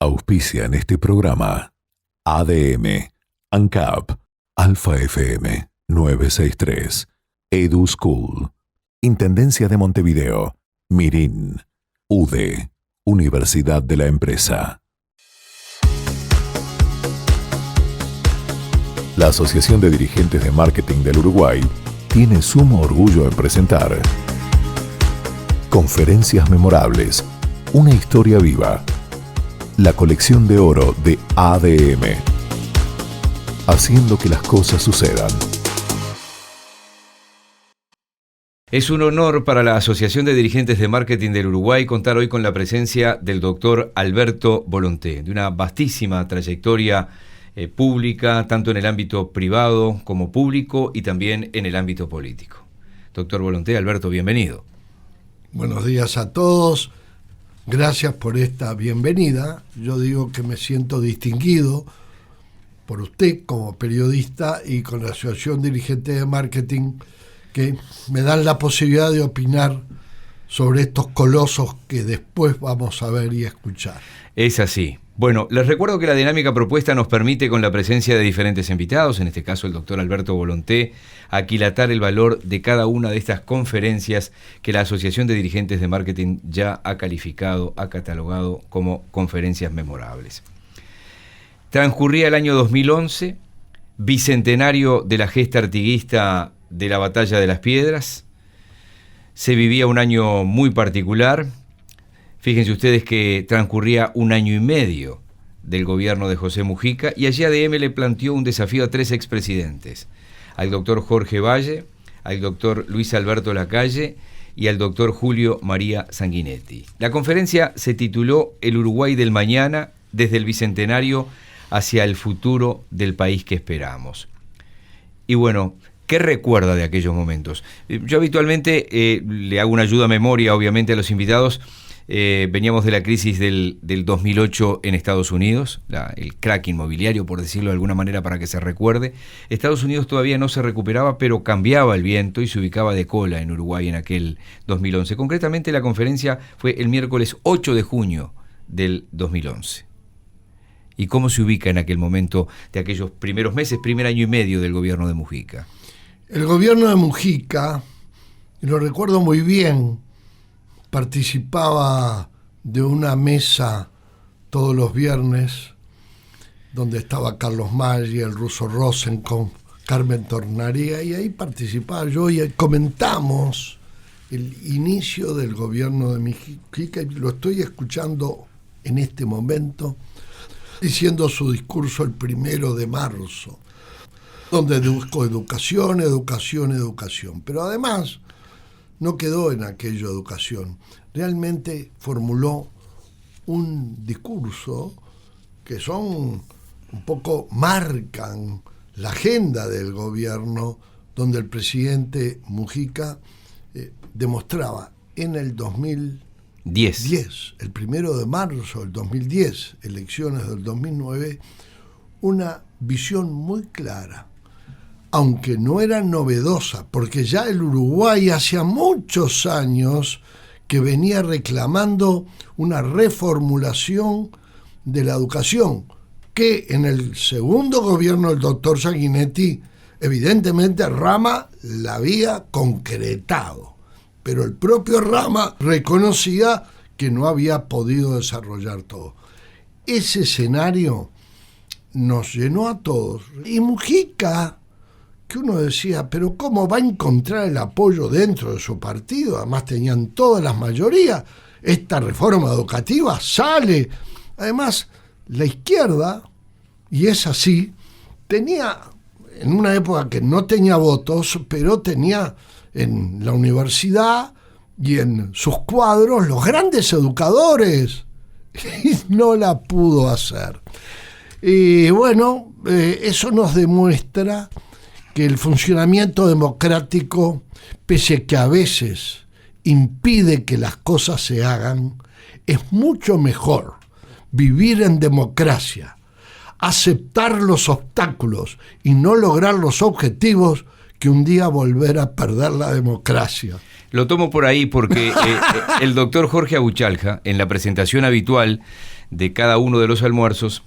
Auspician este programa ADM, ANCAP, Alfa FM 963, Edu School, Intendencia de Montevideo, Mirin, UDE, Universidad de la Empresa. La Asociación de Dirigentes de Marketing del Uruguay tiene sumo orgullo en presentar Conferencias Memorables, una historia viva. La colección de oro de ADM. Haciendo que las cosas sucedan. Es un honor para la Asociación de Dirigentes de Marketing del Uruguay contar hoy con la presencia del doctor Alberto Volonté, de una vastísima trayectoria pública, tanto en el ámbito privado como público y también en el ámbito político. Doctor Volonté, Alberto, bienvenido. Buenos días a todos. Gracias por esta bienvenida. Yo digo que me siento distinguido por usted como periodista y con la Asociación Dirigente de Marketing, que me dan la posibilidad de opinar sobre estos colosos que después vamos a ver y escuchar. Es así. Bueno, les recuerdo que la dinámica propuesta nos permite, con la presencia de diferentes invitados, en este caso el doctor Alberto Volonté, aquilatar el valor de cada una de estas conferencias que la Asociación de Dirigentes de Marketing ya ha calificado, ha catalogado como conferencias memorables. Transcurría el año 2011, bicentenario de la gesta artiguista de la Batalla de las Piedras. Se vivía un año muy particular. Fíjense ustedes que transcurría un año y medio del gobierno de José Mujica y allí ADM le planteó un desafío a tres expresidentes, al doctor Jorge Valle, al doctor Luis Alberto Lacalle y al doctor Julio María Sanguinetti. La conferencia se tituló El Uruguay del Mañana, desde el Bicentenario hacia el futuro del país que esperamos. Y bueno, ¿qué recuerda de aquellos momentos? Yo habitualmente le hago una ayuda a memoria, obviamente, a los invitados. Veníamos de la crisis del 2008 en Estados Unidos, el crack inmobiliario, por decirlo de alguna manera para que se recuerde. Estados Unidos todavía no se recuperaba, pero cambiaba el viento y se ubicaba de cola en Uruguay en aquel 2011. Concretamente, la conferencia fue el miércoles 8 de junio del 2011. ¿Y cómo se ubica en aquel momento de aquellos primeros meses, primer año y medio del gobierno de Mujica? El gobierno de Mujica, y lo recuerdo muy bien, participaba de una mesa todos los viernes donde estaba Carlos Maggi, el ruso Rosenkopf, Carmen Tornaría, y ahí participaba yo y comentamos el inicio del gobierno de Mujica, y lo estoy escuchando en este momento diciendo su discurso el 1 de marzo, donde buscó educación, pero además no quedó en aquello educación. Realmente formuló un discurso que un poco marcan la agenda del gobierno, donde el presidente Mujica demostraba en el 2010, el 1 de marzo del 2010, elecciones del 2009, una visión muy clara, aunque no era novedosa, porque ya el Uruguay hacía muchos años que venía reclamando una reformulación de la educación, que en el segundo gobierno del doctor Sanguinetti, evidentemente Rama la había concretado, pero el propio Rama reconocía que no había podido desarrollar todo. Ese escenario nos llenó a todos. Y Mujica, que uno decía, pero ¿cómo va a encontrar el apoyo dentro de su partido? Además tenían todas las mayorías. Esta reforma educativa sale. Además, la izquierda, y es así, tenía, en una época que no tenía votos, pero tenía en la universidad y en sus cuadros los grandes educadores. Y no la pudo hacer. Y bueno, eso nos demuestra que el funcionamiento democrático, pese a que a veces impide que las cosas se hagan, es mucho mejor vivir en democracia, aceptar los obstáculos y no lograr los objetivos, que un día volver a perder la democracia. Lo tomo por ahí porque el doctor Jorge Abuchalja, en la presentación habitual de cada uno de los almuerzos,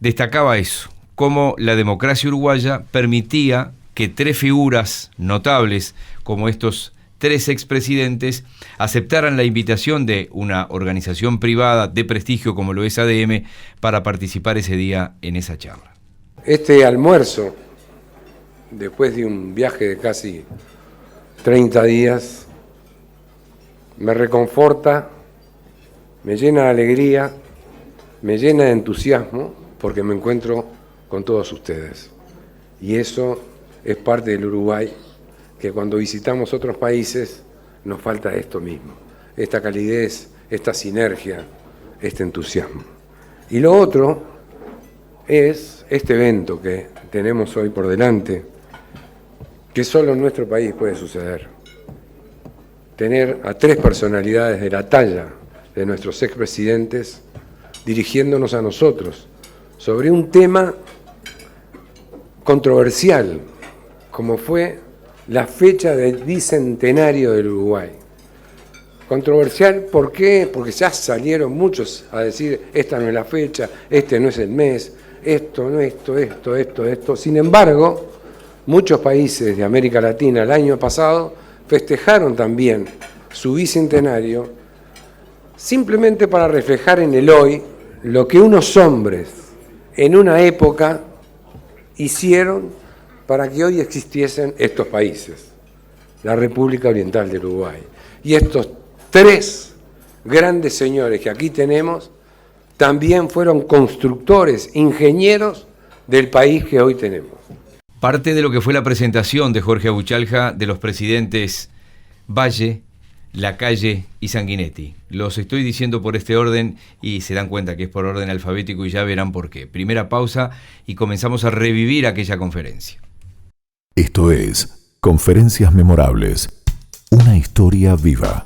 destacaba eso, cómo la democracia uruguaya permitía que tres figuras notables como estos tres expresidentes aceptaran la invitación de una organización privada de prestigio como lo es ADM para participar ese día en esa charla. Este almuerzo, después de un viaje de casi 30 días, me reconforta, me llena de alegría, me llena de entusiasmo, porque me encuentro con todos ustedes. Y eso es parte del Uruguay, que cuando visitamos otros países nos falta esto mismo, esta calidez, esta sinergia, este entusiasmo. Y lo otro es este evento que tenemos hoy por delante, que solo en nuestro país puede suceder. Tener a tres personalidades de la talla de nuestros expresidentes dirigiéndonos a nosotros sobre un tema controversial, como fue la fecha del bicentenario del Uruguay. Controversial, ¿por qué? Porque ya salieron muchos a decir, esta no es la fecha, este no es el mes, esto, no esto. Sin embargo, muchos países de América Latina el año pasado festejaron también su bicentenario simplemente para reflejar en el hoy lo que unos hombres en una época hicieron para que hoy existiesen estos países, la República Oriental del Uruguay. Y estos tres grandes señores que aquí tenemos también fueron constructores, ingenieros del país que hoy tenemos. Parte de lo que fue la presentación de Jorge Abuchalja de los presidentes Valle, Lacalle y Sanguinetti. Los estoy diciendo por este orden y se dan cuenta que es por orden alfabético y ya verán por qué. Primera pausa y comenzamos a revivir aquella conferencia. Esto es Conferencias Memorables, una historia viva.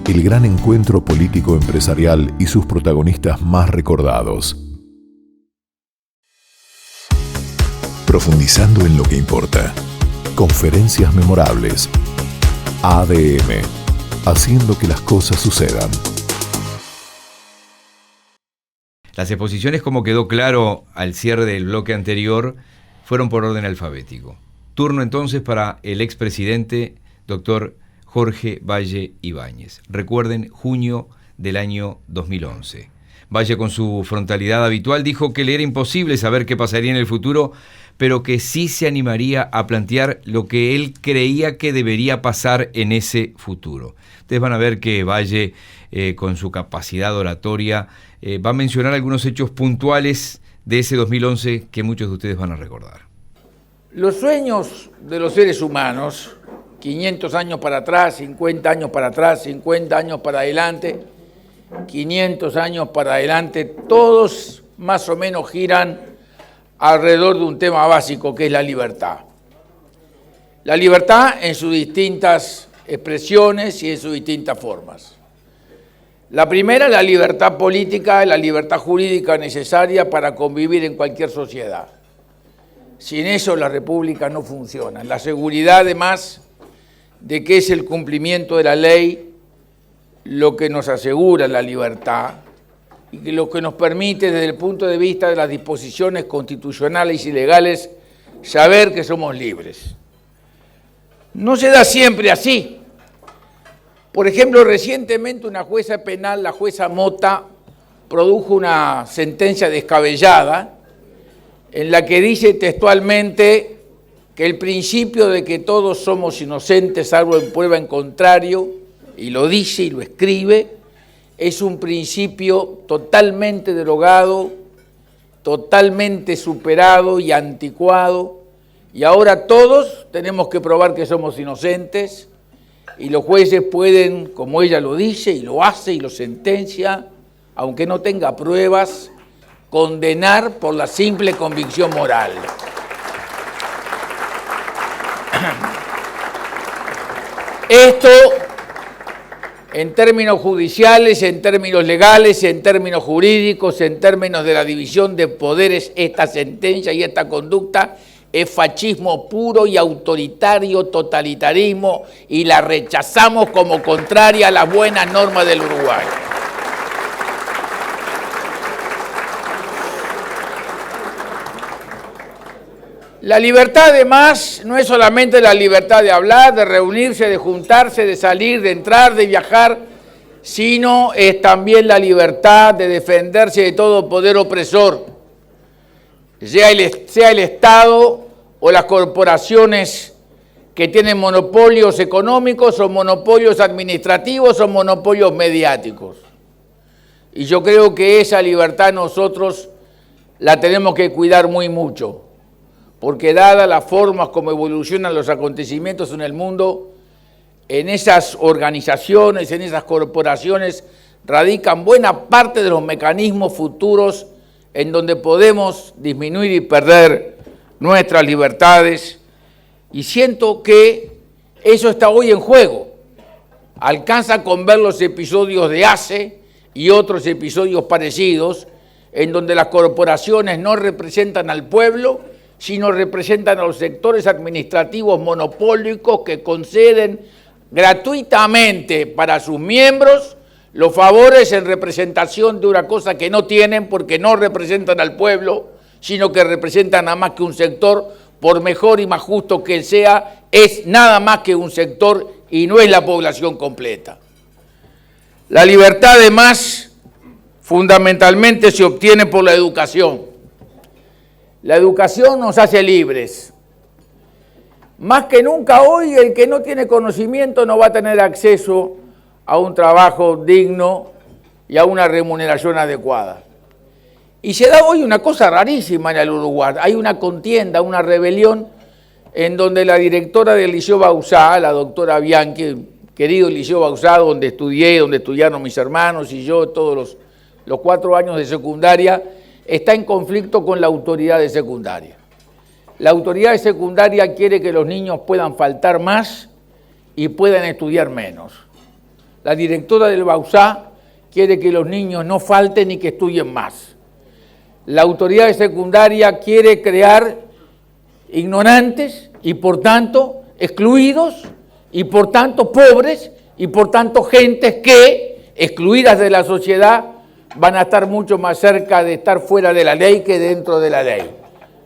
El gran encuentro político-empresarial y sus protagonistas más recordados. Profundizando en lo que importa. Conferencias Memorables. ADM. Haciendo que las cosas sucedan. Las exposiciones, como quedó claro al cierre del bloque anterior, fueron por orden alfabético. Turno entonces para el expresidente, doctor Jorge Valle Ibáñez. Recuerden, junio del año 2011. Valle, con su frontalidad habitual, dijo que le era imposible saber qué pasaría en el futuro, pero que sí se animaría a plantear lo que él creía que debería pasar en ese futuro. Ustedes van a ver que Valle, con su capacidad oratoria, va a mencionar algunos hechos puntuales de ese 2011 que muchos de ustedes van a recordar. Los sueños de los seres humanos, 500 años para atrás, 50 años para atrás, 50 años para adelante, 500 años para adelante, todos más o menos giran alrededor de un tema básico que es la libertad. La libertad en sus distintas expresiones y en sus distintas formas. La primera, la libertad política, la libertad jurídica necesaria para convivir en cualquier sociedad. Sin eso la república no funciona. La seguridad, además, de que es el cumplimiento de la ley lo que nos asegura la libertad y que lo que nos permite, desde el punto de vista de las disposiciones constitucionales y legales, saber que somos libres. No se da siempre así. Por ejemplo, recientemente una jueza penal, la jueza Mota, produjo una sentencia descabellada en la que dice textualmente que el principio de que todos somos inocentes salvo en prueba en contrario, y lo dice y lo escribe, es un principio totalmente derogado, totalmente superado y anticuado, y ahora todos tenemos que probar que somos inocentes, y los jueces pueden, como ella lo dice y lo hace y lo sentencia, aunque no tenga pruebas, condenar por la simple convicción moral. Esto, en términos judiciales, en términos legales, en términos jurídicos, en términos de la división de poderes, esta sentencia y esta conducta es fascismo puro y autoritario, totalitarismo, y la rechazamos como contraria a las buenas normas del Uruguay. La libertad, además, no es solamente la libertad de hablar, de reunirse, de juntarse, de salir, de entrar, de viajar, sino es también la libertad de defenderse de todo poder opresor, sea el Estado o las corporaciones que tienen monopolios económicos o monopolios administrativos o monopolios mediáticos. Y yo creo que esa libertad nosotros la tenemos que cuidar muy mucho, porque dadas las formas como evolucionan los acontecimientos en el mundo, en esas organizaciones, en esas corporaciones, radican buena parte de los mecanismos futuros en donde podemos disminuir y perder nuestras libertades, y siento que eso está hoy en juego. Alcanza con ver los episodios de ACE y otros episodios parecidos, en donde las corporaciones no representan al pueblo, sino representan a los sectores administrativos monopólicos que conceden gratuitamente para sus miembros los favores en representación de una cosa que no tienen, porque no representan al pueblo, sino que representan nada más que un sector, por mejor y más justo que sea, es nada más que un sector y no es la población completa. La libertad, además, fundamentalmente se obtiene por la educación. La educación nos hace libres. Más que nunca hoy, el que no tiene conocimiento no va a tener acceso a un trabajo digno y a una remuneración adecuada. Y se da hoy una cosa rarísima en el Uruguay. Hay una contienda, una rebelión, en donde la directora del Liceo Bauzá, la doctora Bianchi, querido Liceo Bauzá, donde estudié, donde estudiaron mis hermanos y yo todos los 4 años de secundaria, está en conflicto con la autoridad de secundaria. La autoridad de secundaria quiere que los niños puedan faltar más y puedan estudiar menos. La directora del Bauzá quiere que los niños no falten y que estudien más. La autoridad de secundaria quiere crear ignorantes y por tanto excluidos y por tanto pobres y por tanto gentes que, excluidas de la sociedad, van a estar mucho más cerca de estar fuera de la ley que dentro de la ley.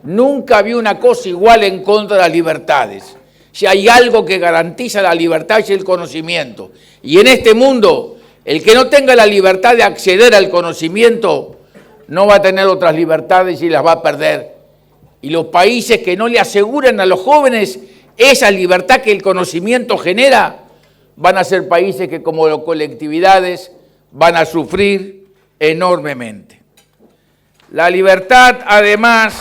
Nunca vi una cosa igual en contra de las libertades. Si hay algo que garantiza la libertad es el conocimiento. Y en este mundo, el que no tenga la libertad de acceder al conocimiento no va a tener otras libertades y las va a perder. Y los países que no le aseguran a los jóvenes esa libertad que el conocimiento genera, van a ser países que como colectividades van a sufrir enormemente. La libertad además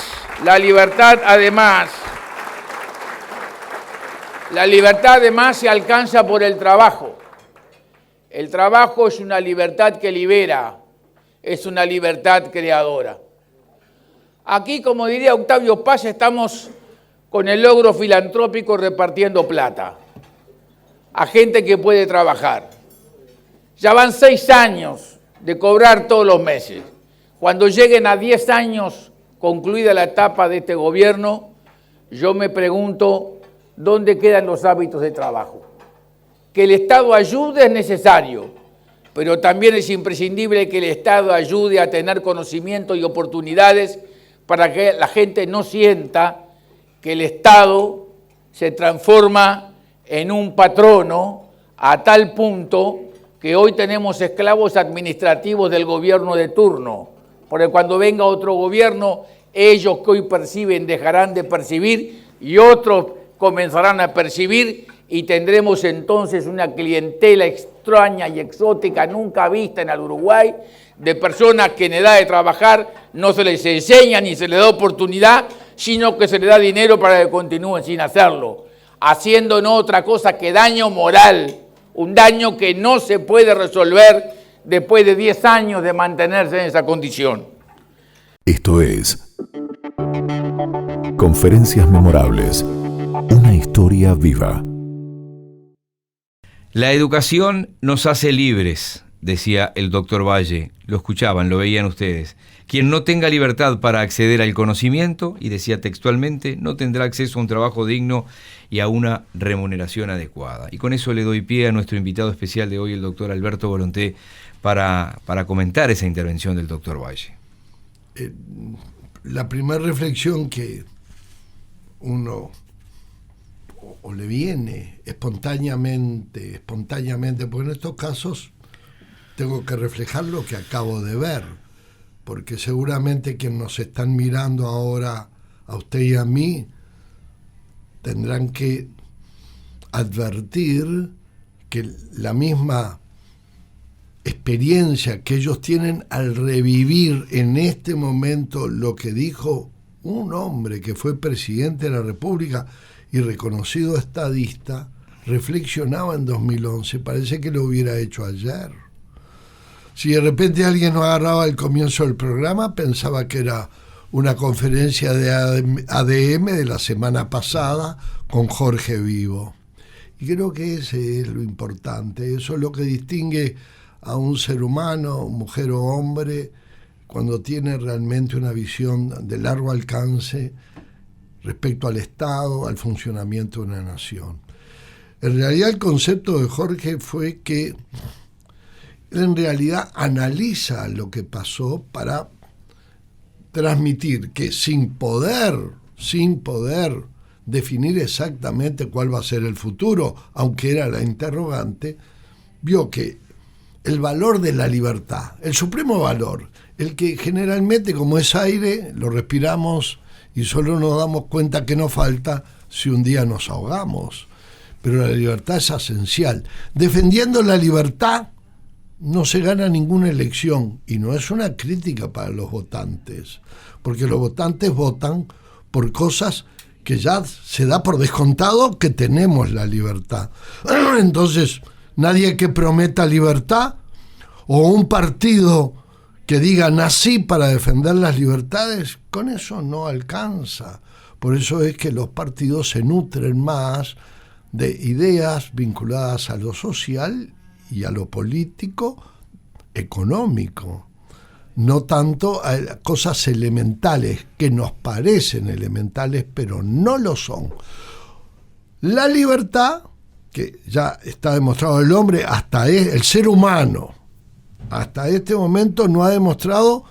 se alcanza por el trabajo. El trabajo es una libertad que libera, es una libertad creadora. Aquí, como diría Octavio Paz, estamos con el logro filantrópico repartiendo plata a gente que puede trabajar. Ya van 6 años de cobrar todos los meses. Cuando lleguen a 10 años, concluida la etapa de este gobierno, yo me pregunto dónde quedan los hábitos de trabajo. Que el Estado ayude es necesario, pero también es imprescindible que el Estado ayude a tener conocimiento y oportunidades para que la gente no sienta que el Estado se transforma en un patrono a tal punto que hoy tenemos esclavos administrativos del gobierno de turno, porque cuando venga otro gobierno, ellos que hoy perciben dejarán de percibir y otros comenzarán a percibir y tendremos entonces una clientela extraña y exótica nunca vista en el Uruguay, de personas que en edad de trabajar no se les enseña ni se les da oportunidad, sino que se les da dinero para que continúen sin hacerlo, haciendo no otra cosa que daño moral, un daño que no se puede resolver después de 10 años de mantenerse en esa condición. Esto es Conferencias Memorables, una historia viva. La educación nos hace libres, decía el doctor Valle. Lo escuchaban, lo veían ustedes. Quien no tenga libertad para acceder al conocimiento, y decía textualmente, no tendrá acceso a un trabajo digno y a una remuneración adecuada. Y con eso le doy pie a nuestro invitado especial de hoy, el doctor Alberto Volonté, para comentar esa intervención del doctor Valle. La primera reflexión que uno o le viene espontáneamente, porque en estos casos tengo que reflejar lo que acabo de ver, porque seguramente quienes nos están mirando ahora, a usted y a mí, tendrán que advertir que la misma experiencia que ellos tienen al revivir en este momento lo que dijo un hombre que fue presidente de la República y reconocido estadista, reflexionaba en 2011, parece que lo hubiera hecho ayer. Si de repente alguien no agarraba el comienzo del programa, pensaba que era una conferencia de ADM de la semana pasada con Jorge Vivo. Y creo que ese es lo importante, eso es lo que distingue a un ser humano, mujer o hombre, cuando tiene realmente una visión de largo alcance respecto al Estado, al funcionamiento de una nación. En realidad el concepto de Jorge fue que él en realidad analiza lo que pasó para transmitir que sin poder definir exactamente cuál va a ser el futuro, aunque era la interrogante, vio que el valor de la libertad, el supremo valor, el que generalmente como es aire, lo respiramos y solo nos damos cuenta que nos falta si un día nos ahogamos. Pero la libertad es esencial. Defendiendo la libertad no se gana ninguna elección, y no es una crítica para los votantes, porque los votantes votan por cosas que ya se da por descontado que tenemos la libertad. Entonces, nadie que prometa libertad o un partido que diga nací para defender las libertades, con eso no alcanza. Por eso es que los partidos se nutren más de ideas vinculadas a lo social y a lo político, económico, no tanto a cosas elementales que nos parecen elementales, pero no lo son. La libertad, que ya está demostrado, el hombre, hasta el ser humano, hasta este momento no ha demostrado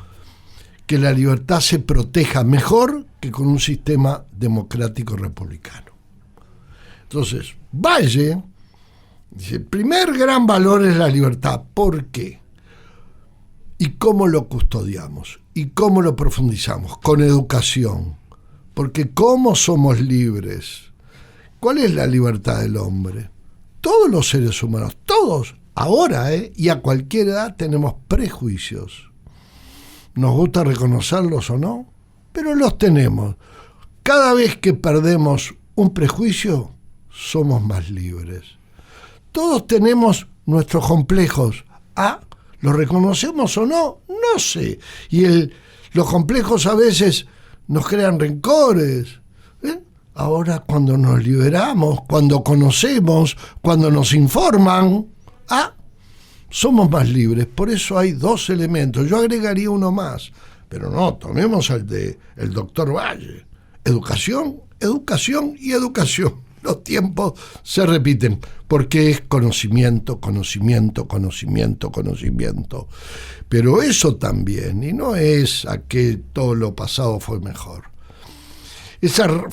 que la libertad se proteja mejor que con un sistema democrático republicano. Entonces, Valle dice, el primer gran valor es la libertad. ¿Por qué? ¿Y cómo lo custodiamos? ¿Y cómo lo profundizamos? Con educación. Porque ¿cómo somos libres? ¿Cuál es la libertad del hombre? Todos los seres humanos, todos, ahora, y a cualquier edad tenemos prejuicios. Nos gusta reconocerlos o no, pero los tenemos. Cada vez que perdemos un prejuicio, somos más libres. Todos tenemos nuestros complejos. ¿Los reconocemos o no? No sé. Y los complejos a veces nos crean rencores. Ahora cuando nos liberamos, cuando conocemos, cuando nos informan, somos más libres. Por eso hay dos elementos. Yo agregaría uno más, pero no, tomemos el doctor Valle. Educación, educación y educación. Los tiempos se repiten, porque es conocimiento, conocimiento, conocimiento, conocimiento. Pero eso también, y no es a que todo lo pasado fue mejor. Esa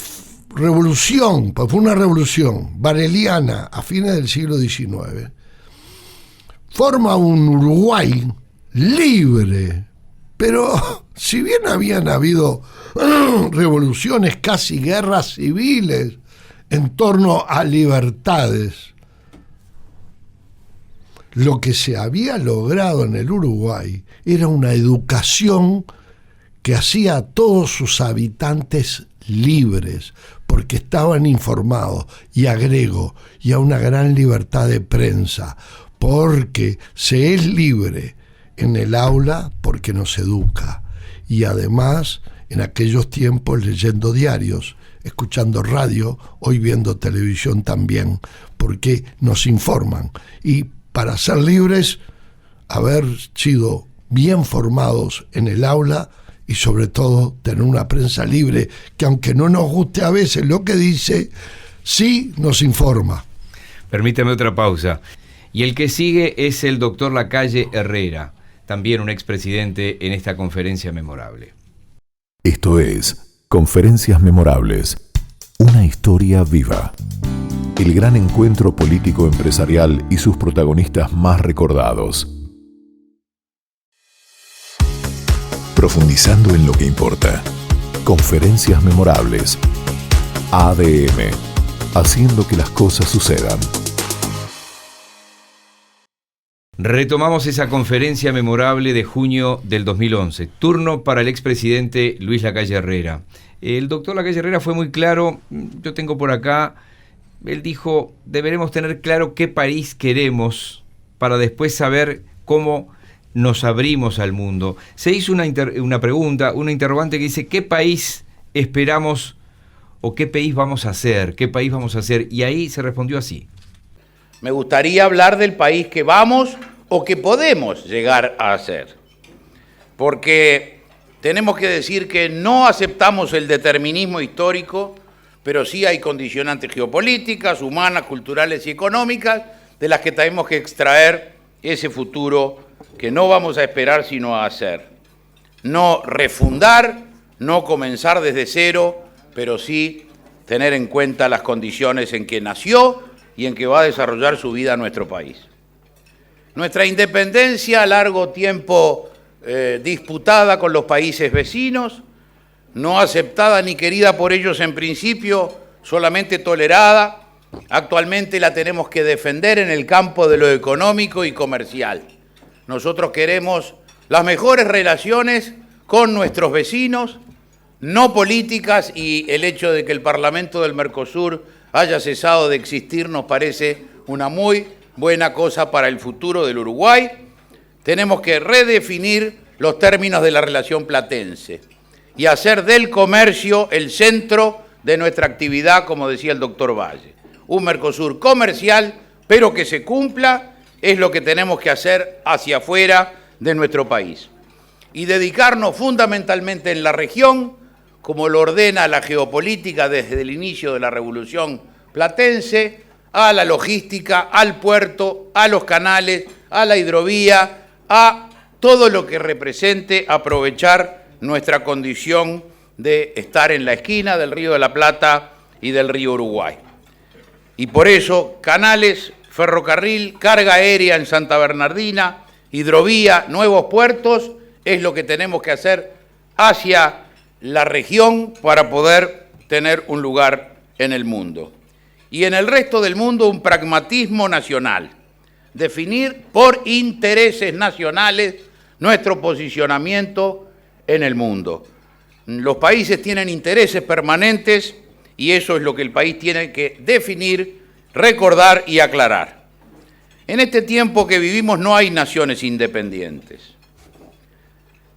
revolución, pues fue una revolución bareliana a fines del siglo XIX, forma un Uruguay libre, pero si bien habían habido revoluciones, casi guerras civiles, en torno a libertades, lo que se había logrado en el Uruguay era una educación que hacía a todos sus habitantes libres, porque estaban informados, y agrego, y a una gran libertad de prensa, porque se es libre en el aula porque nos educa, y además en aquellos tiempos leyendo diarios, escuchando radio, hoy viendo televisión también, porque nos informan. Y para ser libres, haber sido bien formados en el aula y sobre todo tener una prensa libre que, aunque no nos guste a veces lo que dice, sí nos informa. Permítame otra pausa. Y el que sigue es el doctor Lacalle Herrera, también un expresidente en esta conferencia memorable. Esto es Conferencias Memorables. Una historia viva. El gran encuentro político-empresarial y sus protagonistas más recordados. Profundizando en lo que importa. Conferencias memorables. ADM. Haciendo que las cosas sucedan. Retomamos esa conferencia memorable de junio del 2011. Turno para el expresidente Luis Lacalle Herrera. El doctor Lacalle Herrera fue muy claro. Yo tengo por acá, él dijo, deberemos tener claro qué país queremos para después saber cómo nos abrimos al mundo. Se hizo una pregunta, una interrogante que dice, ¿qué país esperamos o qué país vamos a hacer? ¿Qué país vamos a hacer? Y ahí se respondió así. Me gustaría hablar del país que vamos o que podemos llegar a hacer. Porque tenemos que decir que no aceptamos el determinismo histórico, pero sí hay condicionantes geopolíticas, humanas, culturales y económicas de las que tenemos que extraer ese futuro que no vamos a esperar sino a hacer. No refundar, no comenzar desde cero, pero sí tener en cuenta las condiciones en que nació y en que va a desarrollar su vida nuestro país. Nuestra independencia, largo tiempo disputada con los países vecinos, no aceptada ni querida por ellos en principio, solamente tolerada, actualmente la tenemos que defender en el campo de lo económico y comercial. Nosotros queremos las mejores relaciones con nuestros vecinos, no políticas, y el hecho de que el Parlamento del Mercosur haya cesado de existir nos parece una muy buena cosa para el futuro del Uruguay. Tenemos que redefinir los términos de la relación platense y hacer del comercio el centro de nuestra actividad, como decía el doctor Valle. Un Mercosur comercial, pero que se cumpla, es lo que tenemos que hacer hacia afuera de nuestro país. Y dedicarnos fundamentalmente en la región, como lo ordena la geopolítica desde el inicio de la Revolución Platense, a la logística, al puerto, a los canales, a la hidrovía, a todo lo que represente aprovechar nuestra condición de estar en la esquina del Río de la Plata y del Río Uruguay. Y por eso, canales, ferrocarril, carga aérea en Santa Bernardina, hidrovía, nuevos puertos, es lo que tenemos que hacer hacia la región para poder tener un lugar en el mundo. Y en el resto del mundo un pragmatismo nacional, definir por intereses nacionales nuestro posicionamiento en el mundo. Los países tienen intereses permanentes y eso es lo que el país tiene que definir, recordar y aclarar. En este tiempo que vivimos no hay naciones independientes.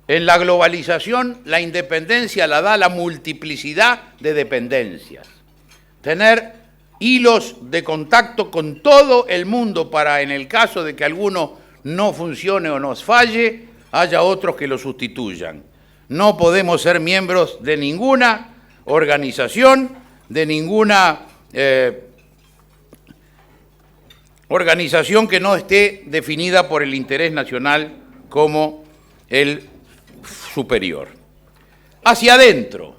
En la globalización la independencia la da la multiplicidad de dependencias. Tener hilos de contacto con todo el mundo para, en el caso de que alguno no funcione o nos falle, haya otros que lo sustituyan. No podemos ser miembros de ninguna organización, de ninguna organización que no esté definida por el interés nacional como el superior. Hacia adentro,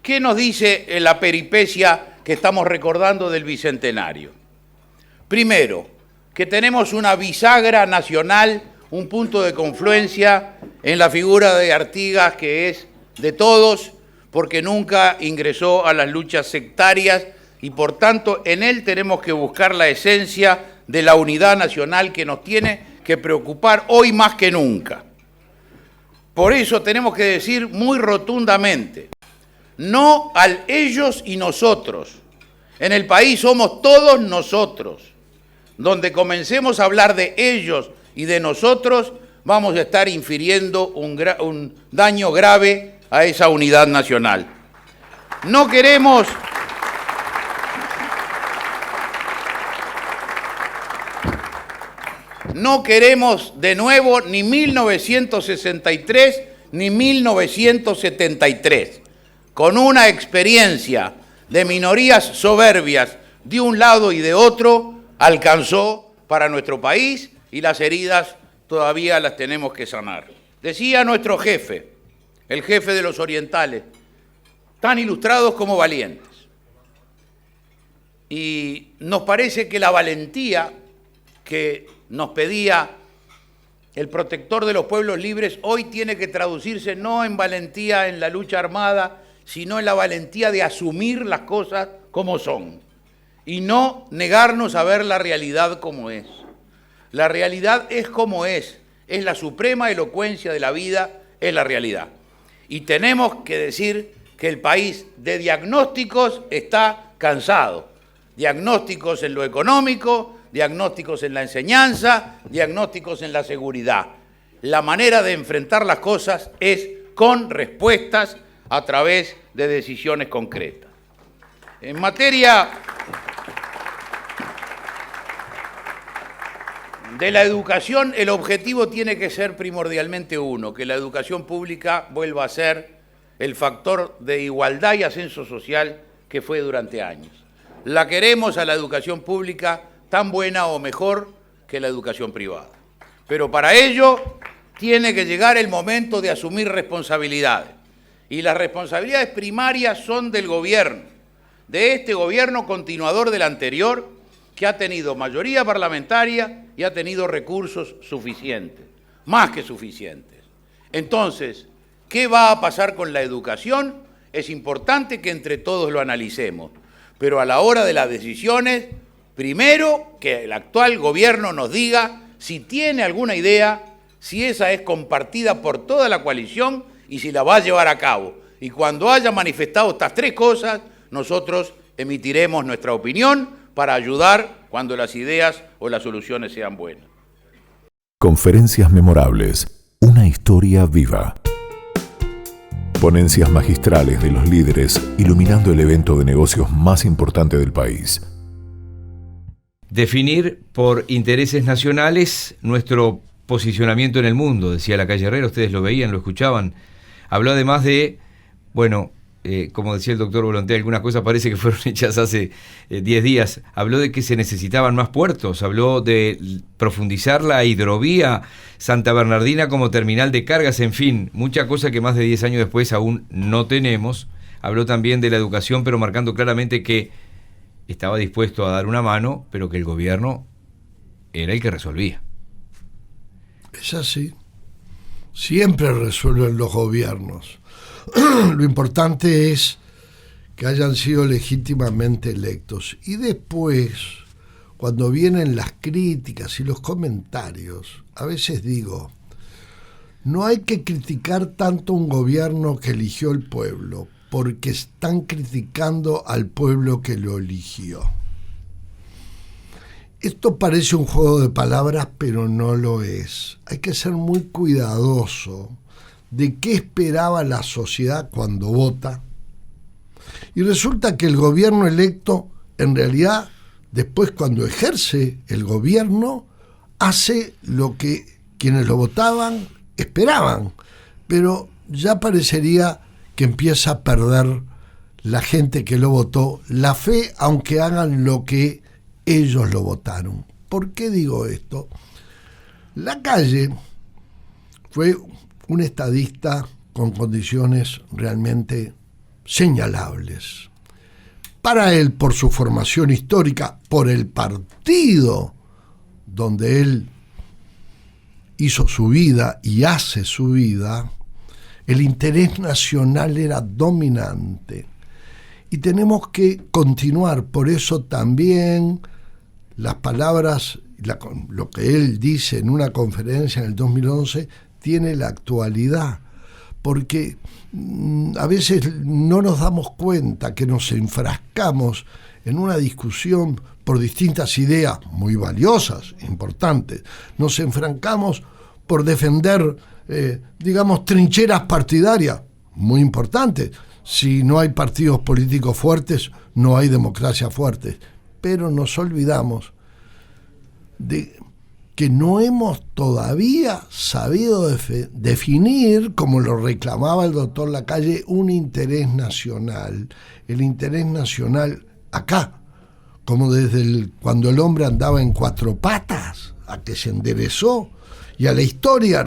¿qué nos dice la peripecia que estamos recordando del Bicentenario? Primero, que tenemos una bisagra nacional, un punto de confluencia en la figura de Artigas, que es de todos, porque nunca ingresó a las luchas sectarias y por tanto en él tenemos que buscar la esencia de la unidad nacional que nos tiene que preocupar hoy más que nunca. Por eso tenemos que decir muy rotundamente, no al ellos y nosotros. En el país somos todos nosotros. Donde comencemos a hablar de ellos y de nosotros, vamos a estar infiriendo un daño grave a esa unidad nacional. No queremos de nuevo ni 1963 ni 1973, con una experiencia de minorías soberbias de un lado y de otro, alcanzó para nuestro país y las heridas todavía las tenemos que sanar. Decía nuestro jefe, el jefe de los orientales, tan ilustrados como valientes, Y nos parece que la valentía que nos pedía el protector de los pueblos libres hoy tiene que traducirse no en valentía en la lucha armada, sino en la valentía de asumir las cosas como son y no negarnos a ver la realidad como es. La realidad es como es la suprema elocuencia de la vida, es la realidad. Y tenemos que decir que el país de diagnósticos está cansado. Diagnósticos en lo económico, diagnósticos en la enseñanza, diagnósticos en la seguridad. La manera de enfrentar las cosas es con respuestas a través de decisiones concretas. En materia de la educación, el objetivo tiene que ser primordialmente uno, que la educación pública vuelva a ser el factor de igualdad y ascenso social que fue durante años. La queremos a la educación pública tan buena o mejor que la educación privada. Pero para ello tiene que llegar el momento de asumir responsabilidades. Y las responsabilidades primarias son del gobierno, de este gobierno continuador del anterior, que ha tenido mayoría parlamentaria y ha tenido recursos suficientes, más que suficientes. Entonces, ¿qué va a pasar con la educación? Es importante que entre todos lo analicemos, pero a la hora de las decisiones, primero que el actual gobierno nos diga si tiene alguna idea, si esa es compartida por toda la coalición y si la va a llevar a cabo. Y cuando haya manifestado estas tres cosas, nosotros emitiremos nuestra opinión para ayudar cuando las ideas o las soluciones sean buenas. Conferencias memorables. Una historia viva. Ponencias magistrales de los líderes iluminando el evento de negocios más importante del país. Definir por intereses nacionales nuestro posicionamiento en el mundo, decía Lacalle Herrera, ustedes lo veían, lo escuchaban. Habló además de, bueno, como decía el doctor Volonté, algunas cosas parece que fueron hechas hace 10 días. Habló de que se necesitaban más puertos, habló de profundizar la hidrovía Santa Bernardina como terminal de cargas, en fin, mucha cosa que más de 10 años después aún no tenemos. Habló también de la educación, pero marcando claramente que estaba dispuesto a dar una mano, pero que el gobierno era el que resolvía. Es así. Siempre resuelven los gobiernos. Lo importante es que hayan sido legítimamente electos. Y después, cuando vienen las críticas y los comentarios, a veces digo, no hay que criticar tanto un gobierno que eligió el pueblo, porque están criticando al pueblo que lo eligió. Esto parece un juego de palabras, pero no lo es. Hay que ser muy cuidadoso de qué esperaba la sociedad cuando vota. Y resulta que el gobierno electo, en realidad, después cuando ejerce el gobierno, hace lo que quienes lo votaban esperaban. Pero ya parecería que empieza a perder la gente que lo votó la fe, aunque hagan lo que ellos lo votaron. ¿Por qué digo esto? Lacalle fue un estadista con condiciones realmente señalables. Para él, por su formación histórica, por el partido donde él hizo su vida y hace su vida, el interés nacional era dominante. Y tenemos que continuar, por eso también las palabras, lo que él dice en una conferencia en el 2011, tiene la actualidad, porque a veces no nos damos cuenta que nos enfrascamos en una discusión por distintas ideas muy valiosas, importantes. Nos enfrascamos por defender, trincheras partidarias, muy importantes. Si no hay partidos políticos fuertes, no hay democracia fuerte. Pero nos olvidamos de que no hemos todavía sabido definir, como lo reclamaba el doctor Lacalle, un interés nacional. El interés nacional acá, como desde cuando el hombre andaba en cuatro patas, a que se enderezó, y a la historia,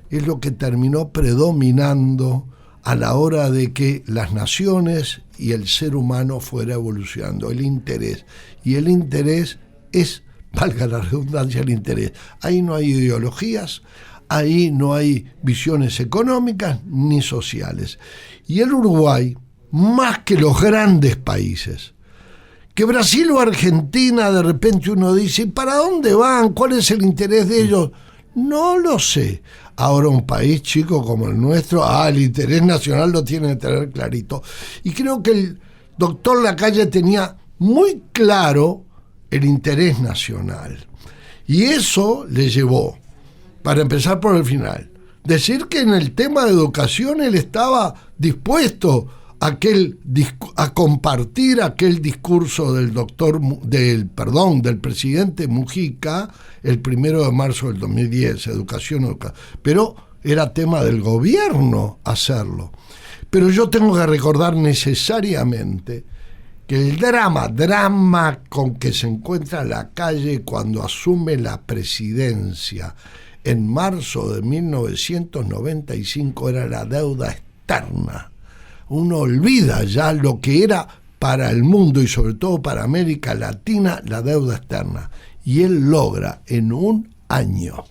es lo que terminó predominando a la hora de que las naciones y el ser humano fuera evolucionando, el interés. Y el interés es, valga la redundancia, el interés. Ahí no hay ideologías, ahí no hay visiones económicas ni sociales. Y el Uruguay, más que los grandes países, que Brasil o Argentina, de repente uno dice, ¿para dónde van? ¿Cuál es el interés de ellos? No lo sé. Ahora un país chico como el nuestro, el interés nacional lo tiene que tener clarito. Y creo que el doctor Lacalle tenía muy claro el interés nacional. Y eso le llevó, para empezar por el final, decir que en el tema de educación él estaba dispuesto a compartir aquel discurso del presidente Mujica el 1 de marzo del 2010, educación, pero era tema del gobierno hacerlo. Pero yo tengo que recordar necesariamente que el drama con que se encuentra Lacalle cuando asume la presidencia en marzo de 1995 era la deuda externa. Uno olvida ya lo que era para el mundo y sobre todo para América Latina la deuda externa. Y él logra en un año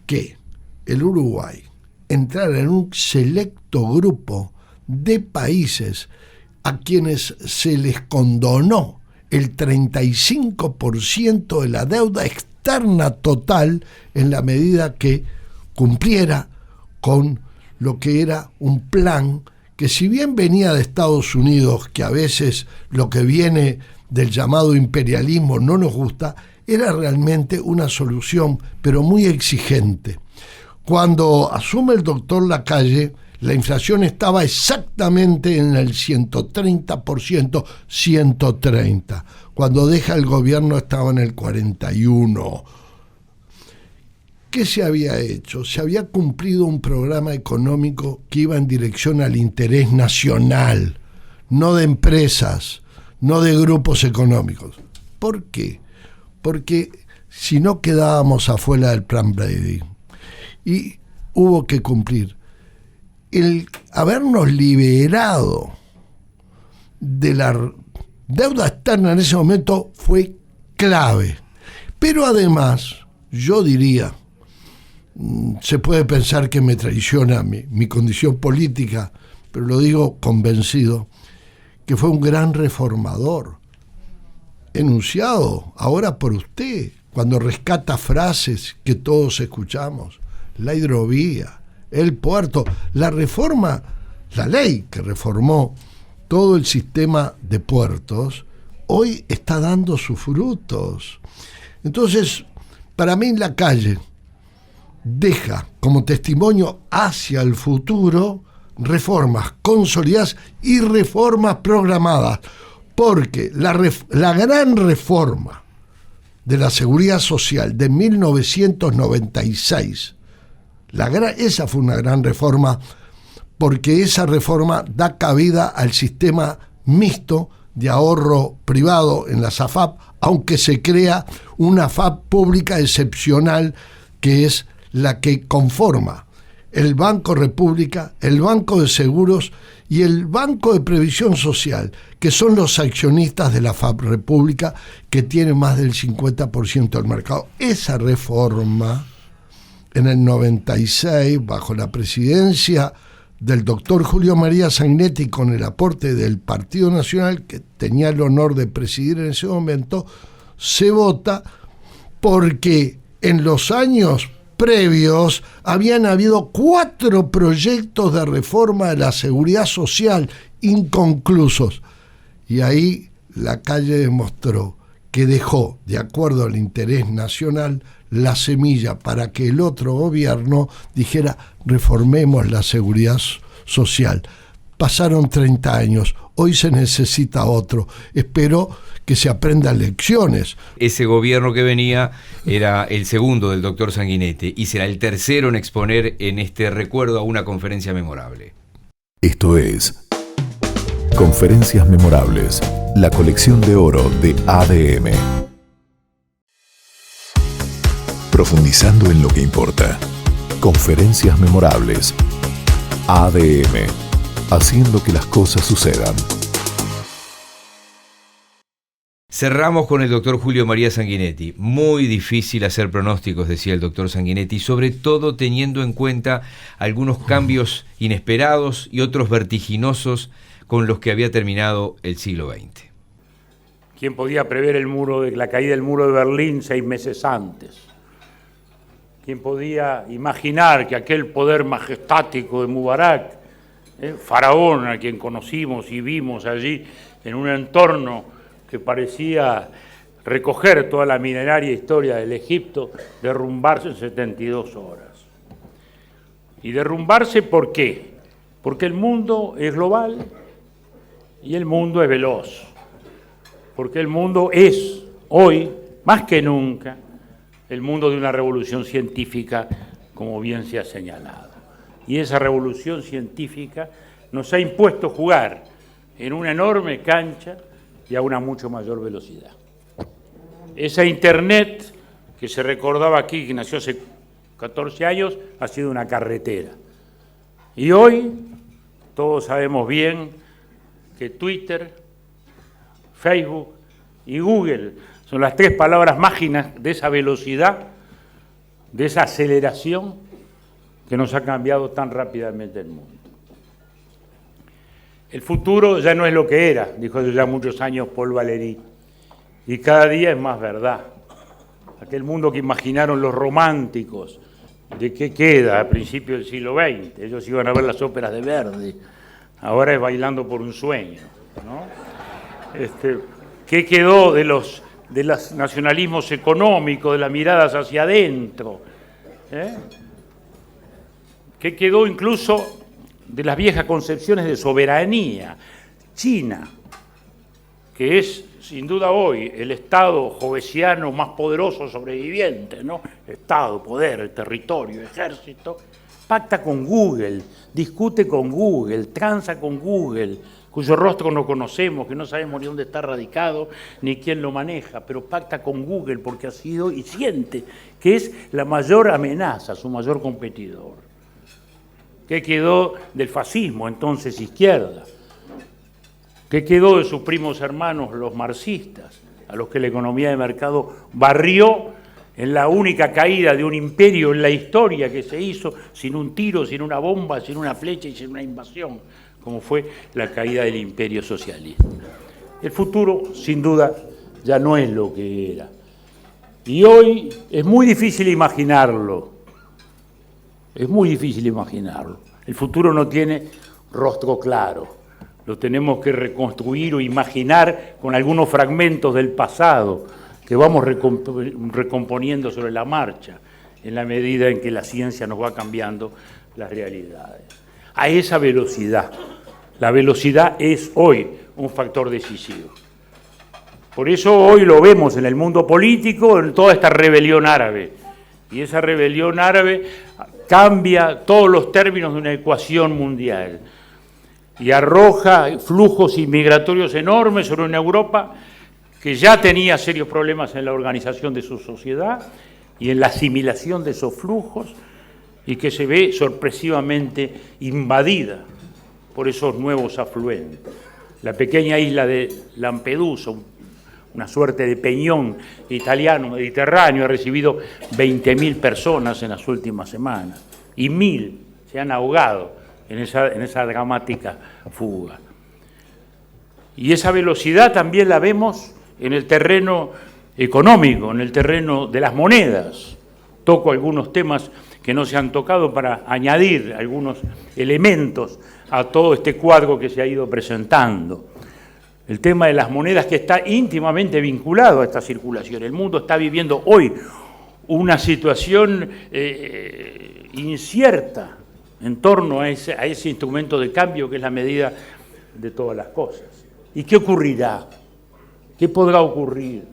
que el Uruguay entrara en un selecto grupo de países a quienes se les condonó el 35% de la deuda externa total en la medida que cumpliera con lo que era un plan que, si bien venía de Estados Unidos, que a veces lo que viene del llamado imperialismo no nos gusta, era realmente una solución, pero muy exigente. Cuando asume el doctor Lacalle, la inflación estaba exactamente en el 130%, 130%. Cuando deja el gobierno estaba en el 41%. ¿Qué se había hecho? Se había cumplido un programa económico que iba en dirección al interés nacional, no de empresas, no de grupos económicos. ¿Por qué? Porque si no quedábamos afuera del plan Brady. Y hubo que cumplir. El habernos liberado de la deuda externa en ese momento fue clave. Pero además, yo diría, se puede pensar que me traiciona mi condición política, pero lo digo convencido, que fue un gran reformador, enunciado ahora por usted, cuando rescata frases que todos escuchamos, la hidrovía, el puerto, la reforma, la ley que reformó todo el sistema de puertos, hoy está dando sus frutos. Entonces, para mí Lacalle deja como testimonio hacia el futuro reformas consolidadas y reformas programadas, porque la gran reforma de la seguridad social de 1996, esa fue una gran reforma, porque esa reforma da cabida al sistema mixto de ahorro privado en las AFAP, aunque se crea una AFAP pública excepcional que es la que conforma el Banco República, el Banco de Seguros y el Banco de Previsión Social, que son los accionistas de la FAP República, que tiene más del 50% del mercado. Esa reforma, en el 96, bajo la presidencia del doctor Julio María Sanguinetti, con el aporte del Partido Nacional, que tenía el honor de presidir en ese momento, se vota porque en los años previos habían habido 4 proyectos de reforma de la seguridad social inconclusos. Y ahí Lacalle demostró que dejó, de acuerdo al interés nacional, la semilla para que el otro gobierno dijera: reformemos la seguridad social. Pasaron 30 años, hoy se necesita otro. Espero que se aprendan lecciones. Ese gobierno que venía era el segundo del doctor Sanguinetti y será el tercero en exponer en este recuerdo a una conferencia memorable. Esto es Conferencias Memorables, la colección de oro de ADM. Profundizando en lo que importa. Conferencias Memorables. ADM, haciendo que las cosas sucedan. Cerramos con el doctor Julio María Sanguinetti. Muy difícil hacer pronósticos, decía el doctor Sanguinetti, sobre todo teniendo en cuenta algunos cambios inesperados y otros vertiginosos con los que había terminado el siglo XX. ¿Quién podía prever la caída del muro de Berlín 6 meses antes? ¿Quién podía imaginar que aquel poder majestático de Mubarak, faraón a quien conocimos y vimos allí en un entorno que parecía recoger toda la milenaria historia del Egipto, derrumbarse en 72 horas? ¿Y derrumbarse por qué? Porque el mundo es global y el mundo es veloz. Porque el mundo es, hoy, más que nunca, el mundo de una revolución científica, como bien se ha señalado. Y esa revolución científica nos ha impuesto jugar en una enorme cancha y a una mucho mayor velocidad. Esa Internet, que se recordaba aquí, que nació hace 14 años, ha sido una carretera. Y hoy todos sabemos bien que Twitter, Facebook y Google son las 3 palabras mágicas de esa velocidad, de esa aceleración que nos ha cambiado tan rápidamente el mundo. El futuro ya no es lo que era, dijo hace ya muchos años Paul Valéry, y cada día es más verdad. Aquel mundo que imaginaron los románticos, ¿de qué queda a principios del siglo XX? Ellos iban a ver las óperas de Verdi, ahora es Bailando por un sueño, ¿no? ¿Qué quedó de los nacionalismos económicos, de las miradas hacia adentro? ¿Qué quedó incluso de las viejas concepciones de soberanía? China, que es sin duda hoy el Estado jovesiano más poderoso sobreviviente, ¿no? Estado, poder, territorio, ejército, pacta con Google, discute con Google, transa con Google, cuyo rostro no conocemos, que no sabemos ni dónde está radicado, ni quién lo maneja, pero pacta con Google porque ha sido y siente que es la mayor amenaza, su mayor competidor. ¿Qué quedó del fascismo, entonces izquierda? ¿Qué quedó de sus primos hermanos, los marxistas, a los que la economía de mercado barrió en la única caída de un imperio en la historia que se hizo sin un tiro, sin una bomba, sin una flecha y sin una invasión, como fue la caída del imperio socialista? El futuro, sin duda, ya no es lo que era. Y hoy es muy difícil imaginarlo. Es muy difícil imaginarlo. El futuro no tiene rostro claro. Lo tenemos que reconstruir o imaginar con algunos fragmentos del pasado que vamos recomponiendo sobre la marcha en la medida en que la ciencia nos va cambiando las realidades. A esa velocidad. La velocidad es hoy un factor decisivo. Por eso hoy lo vemos en el mundo político, en toda esta rebelión árabe. Y esa rebelión árabe cambia todos los términos de una ecuación mundial y arroja flujos inmigratorios enormes sobre una Europa que ya tenía serios problemas en la organización de su sociedad y en la asimilación de esos flujos, y que se ve sorpresivamente invadida por esos nuevos afluentes. La pequeña isla de Lampedusa, una suerte de peñón italiano mediterráneo, ha recibido 20.000 personas en las últimas semanas y 1.000 se han ahogado en esa dramática fuga. Y esa velocidad también la vemos en el terreno económico, en el terreno de las monedas. Toco algunos temas que no se han tocado para añadir algunos elementos a todo este cuadro que se ha ido presentando. El tema de las monedas, que está íntimamente vinculado a esta circulación. El mundo está viviendo hoy una situación incierta en torno a ese instrumento de cambio que es la medida de todas las cosas. ¿Y qué ocurrirá? ¿Qué podrá ocurrir?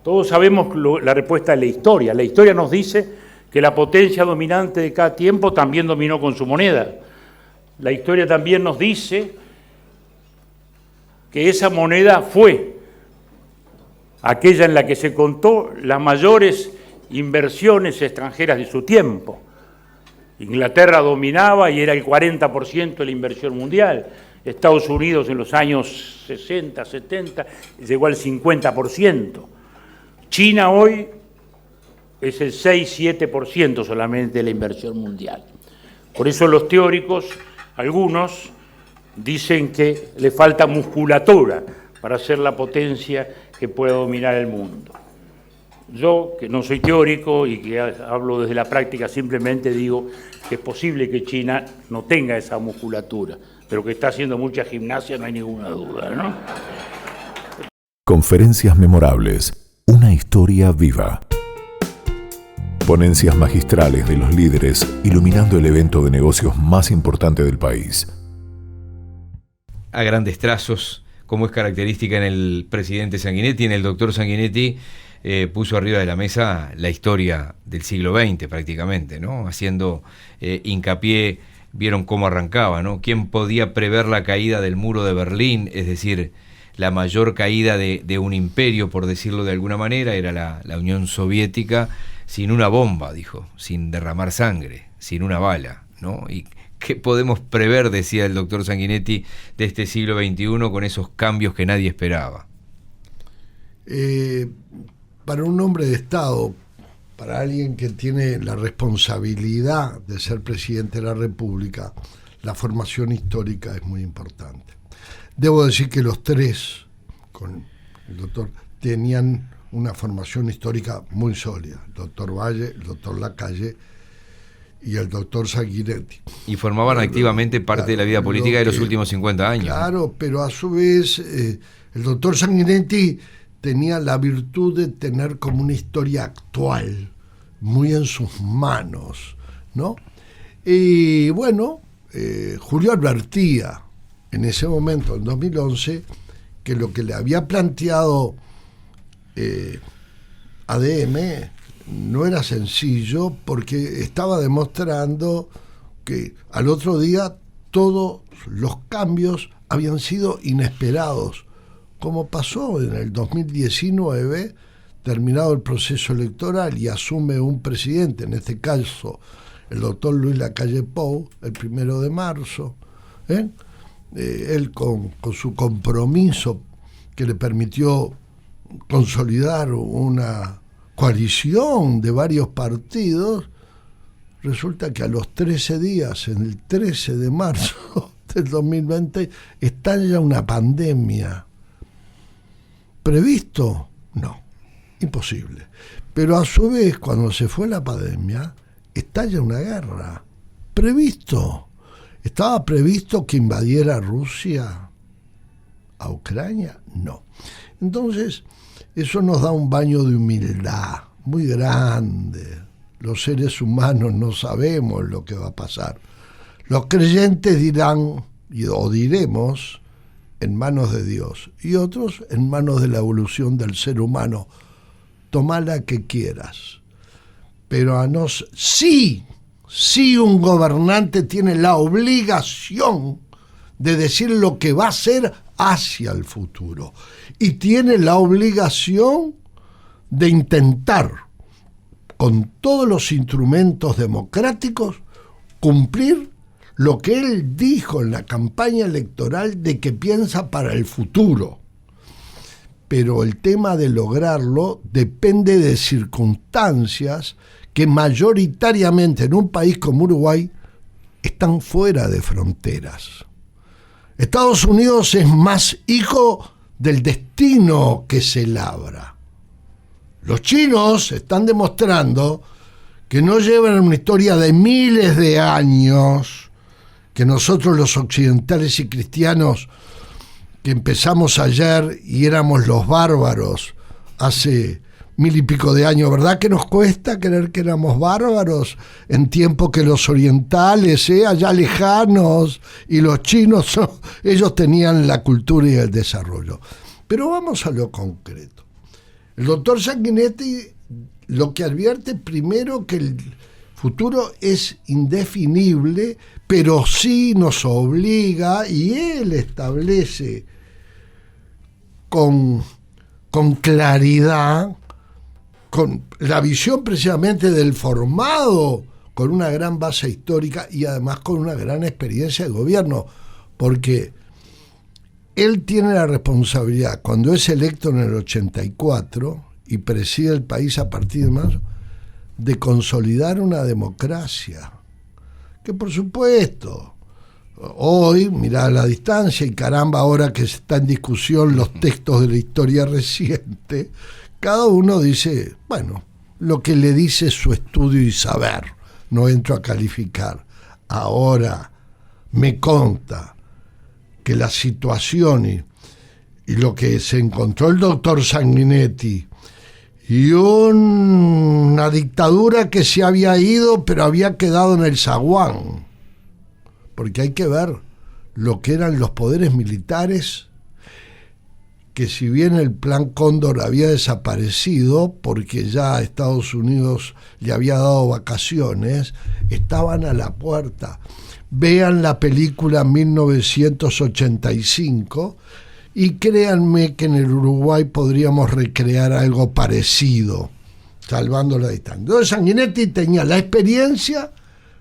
Todos sabemos la respuesta de la historia. La historia nos dice que la potencia dominante de cada tiempo también dominó con su moneda. La historia también nos dice que esa moneda fue aquella en la que se contó las mayores inversiones extranjeras de su tiempo. Inglaterra dominaba y era el 40% de la inversión mundial. Estados Unidos en los años 60, 70 llegó al 50%. China hoy es el 6-7% solamente de la inversión mundial. Por eso los teóricos, algunos, dicen que le falta musculatura para ser la potencia que pueda dominar el mundo. Yo, que no soy teórico y que hablo desde la práctica, simplemente digo que es posible que China no tenga esa musculatura, pero que está haciendo mucha gimnasia, no hay ninguna duda, ¿no? Conferencias memorables. Una historia viva. Ponencias magistrales de los líderes iluminando el evento de negocios más importante del país. A grandes trazos, como es característica en el presidente Sanguinetti, en el doctor Sanguinetti, puso arriba de la mesa la historia del siglo XX prácticamente, ¿no? Haciendo hincapié, vieron cómo arrancaba, ¿no? ¿Quién podía prever la caída del muro de Berlín? Es decir, la mayor caída de un imperio, por decirlo de alguna manera, era la Unión Soviética, sin una bomba, dijo, sin derramar sangre, sin una bala, ¿no? Y ¿qué podemos prever, decía el doctor Sanguinetti, de este siglo XXI con esos cambios que nadie esperaba? Para un hombre de Estado, para alguien que tiene la responsabilidad de ser presidente de la República, la formación histórica es muy importante. Debo decir que los tres, con el doctor, tenían una formación histórica muy sólida. El doctor Valle, el doctor Lacalle y el doctor Sanguinetti. Y formaban activamente parte de la vida política de los últimos 50 años. Claro, ¿no? Pero a su vez el doctor Sanguinetti tenía la virtud de tener como una historia actual, muy en sus manos, ¿no? Y bueno, Julio advertía en ese momento, en 2011, que lo que le había planteado ADM no era sencillo, porque estaba demostrando que al otro día todos los cambios habían sido inesperados, como pasó en el 2019, terminado el proceso electoral y asume un presidente, en este caso el doctor Luis Lacalle Pou, el 1 de marzo, él con su compromiso que le permitió consolidar una coalición de varios partidos, resulta que a los 13 días, en el 13 de marzo del 2020, estalla una pandemia. ¿Previsto? No, imposible. Pero a su vez, cuando se fue la pandemia, estalla una guerra. ¿Previsto? ¿Estaba previsto que invadiera Rusia a Ucrania? No. Entonces, eso nos da un baño de humildad muy grande. Los seres humanos no sabemos lo que va a pasar. Los creyentes dirán, o diremos, en manos de Dios, y otros en manos de la evolución del ser humano. Tomá la que quieras. Pero sí un gobernante tiene la obligación de decir lo que va a hacer hacia el futuro. Y tiene la obligación de intentar, con todos los instrumentos democráticos, cumplir lo que él dijo en la campaña electoral de que piensa para el futuro. Pero el tema de lograrlo depende de circunstancias que mayoritariamente en un país como Uruguay están fuera de fronteras. Estados Unidos es más hijo del destino que se labra. Los chinos están demostrando que no llevan una historia de miles de años, que nosotros los occidentales y cristianos, que empezamos ayer y éramos los bárbaros hace 1000 y pico de años, ¿verdad que nos cuesta creer que éramos bárbaros en tiempo que los orientales, allá lejanos, y los chinos, ellos tenían la cultura y el desarrollo? Pero vamos a lo concreto. El doctor Sanguinetti lo que advierte primero que el futuro es indefinible, pero sí nos obliga, y él establece con claridad, con la visión precisamente del formado con una gran base histórica y además con una gran experiencia de gobierno, porque él tiene la responsabilidad, cuando es electo en el 84 y preside el país a partir de marzo, de consolidar una democracia, que por supuesto, hoy, mirá a la distancia, y caramba, ahora que está en discusión los textos de la historia reciente, cada uno dice, bueno, lo que le dice su estudio y saber, no entro a calificar. Ahora me consta que la situación y lo que se encontró el doctor Sanguinetti, y una dictadura que se había ido, pero había quedado en el zaguán, porque hay que ver lo que eran los poderes militares, que si bien el Plan Cóndor había desaparecido, porque ya Estados Unidos le había dado vacaciones, estaban a la puerta. Vean la película 1985 y créanme que en el Uruguay podríamos recrear algo parecido, salvando la distancia. Entonces Sanguinetti tenía la experiencia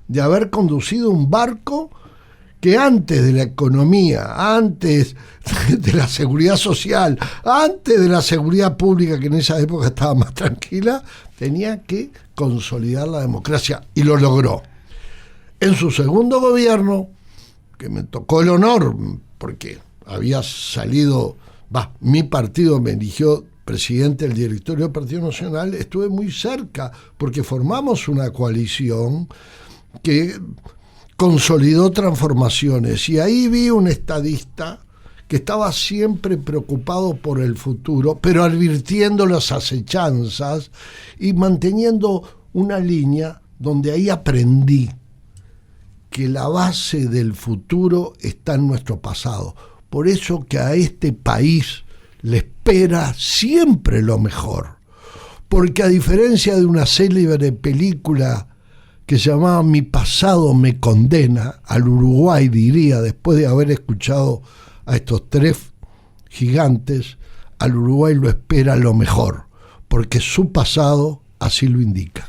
de haber conducido un barco que antes de la economía, antes de la seguridad social, antes de la seguridad pública, que en esa época estaba más tranquila, tenía que consolidar la democracia, y lo logró. En su segundo gobierno, que me tocó el honor, porque había salido, mi partido me eligió presidente del directorio del Partido Nacional, estuve muy cerca, porque formamos una coalición que consolidó transformaciones, y ahí vi un estadista que estaba siempre preocupado por el futuro, pero advirtiendo las acechanzas y manteniendo una línea donde ahí aprendí que la base del futuro está en nuestro pasado. Por eso que a este país le espera siempre lo mejor, porque a diferencia de una célebre película que se llamaba Mi pasado me condena, al Uruguay, diría, después de haber escuchado a estos tres gigantes, al Uruguay lo espera lo mejor, porque su pasado así lo indica.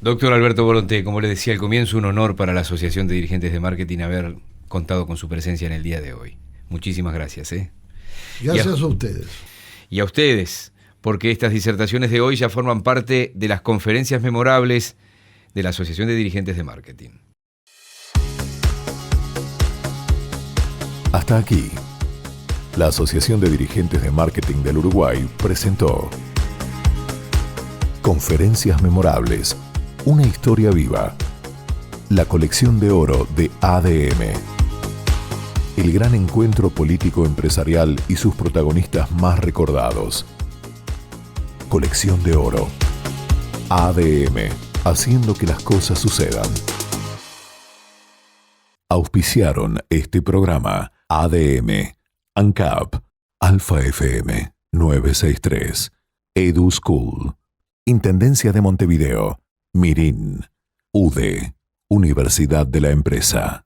Doctor Alberto Volonté, como le decía al comienzo, un honor para la Asociación de Dirigentes de Marketing haber contado con su presencia en el día de hoy. Muchísimas gracias. Gracias a ustedes. Y a ustedes, porque estas disertaciones de hoy ya forman parte de las conferencias memorables de la Asociación de Dirigentes de Marketing. Hasta aquí, la Asociación de Dirigentes de Marketing del Uruguay presentó Conferencias Memorables, una historia viva. La colección de oro de ADM. El gran encuentro político-empresarial y sus protagonistas más recordados. Colección de oro. ADM. Haciendo que las cosas sucedan. Auspiciaron este programa ADM, ANCAP, Alfa FM 963, Edu School, Intendencia de Montevideo, Mirin, UDE, Universidad de la Empresa.